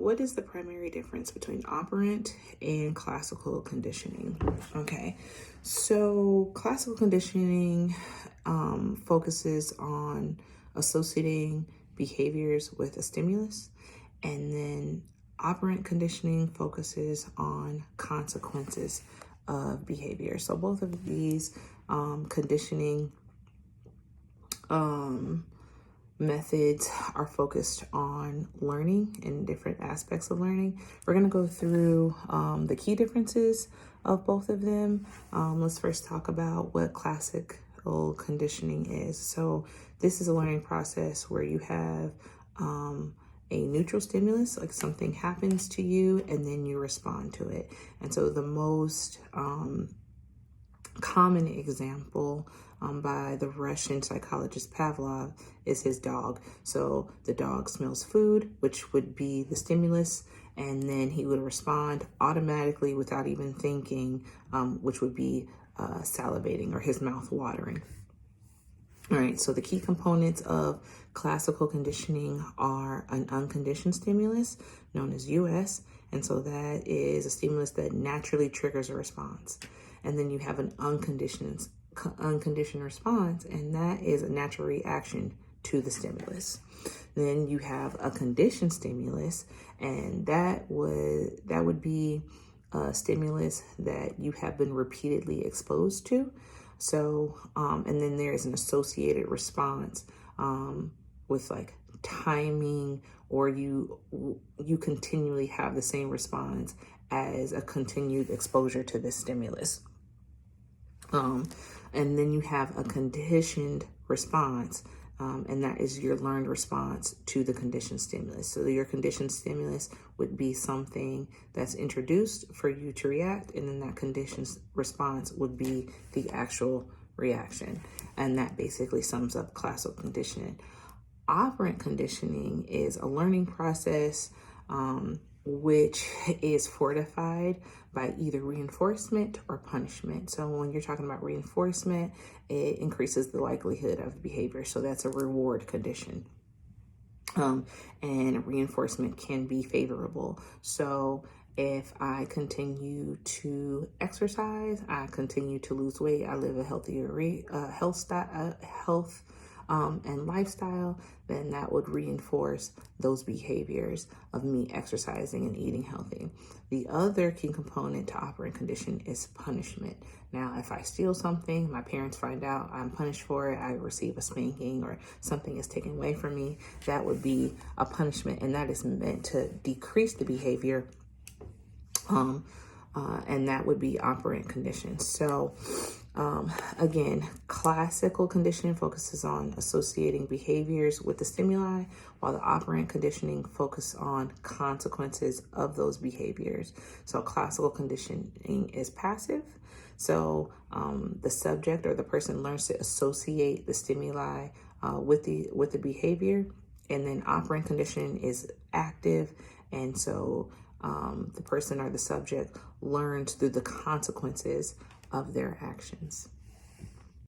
what is the primary difference between operant and classical conditioning? Okay, so classical conditioning focuses on associating behaviors with a stimulus, and then operant conditioning focuses on consequences of behavior. So both of these conditioning methods are focused on learning and different aspects of learning. We're going to go through the key differences of both of them. Let's first talk about what classical conditioning is. So this is a learning process where you have a neutral stimulus, like something happens to you and then you respond to it. And so the most common example by the Russian psychologist Pavlov is his dog. So the dog smells food, which would be the stimulus, and then he would respond automatically without even thinking, which would be salivating or his mouth watering. All right, so the key components of classical conditioning are an unconditioned stimulus known as US, and so that is a stimulus that naturally triggers a response. And then you have an unconditioned response, and that is a natural reaction to the stimulus. Then you have a conditioned stimulus, and that would be a stimulus that you have been repeatedly exposed to. So, and then there is an associated response with like timing, or you continually have the same response as a continued exposure to this stimulus. And then you have a conditioned response, and that is your learned response to the conditioned stimulus. So your conditioned stimulus would be something that's introduced for you to react, and then that conditioned response would be the actual reaction. And that basically sums up classical conditioning. Operant conditioning is a learning process which is fortified by either reinforcement or punishment. So when you're talking about reinforcement, it increases the likelihood of behavior. So that's a reward condition. And reinforcement can be favorable. So if I continue to exercise, I continue to lose weight, I live a healthier health and lifestyle, then that would reinforce those behaviors of me exercising and eating healthy. The other key component to operant condition is punishment. Now, if I steal something, my parents find out, I'm punished for it, I receive a spanking or something is taken away from me, that would be a punishment, and that is meant to decrease the behavior, and that would be operant condition. So again, classical conditioning focuses on associating behaviors with the stimuli, while the operant conditioning focuses on consequences of those behaviors. So classical conditioning is passive. So the subject or the person learns to associate the stimuli with the behavior, and then operant conditioning is active, and so the person or the subject learns through the consequences of their actions.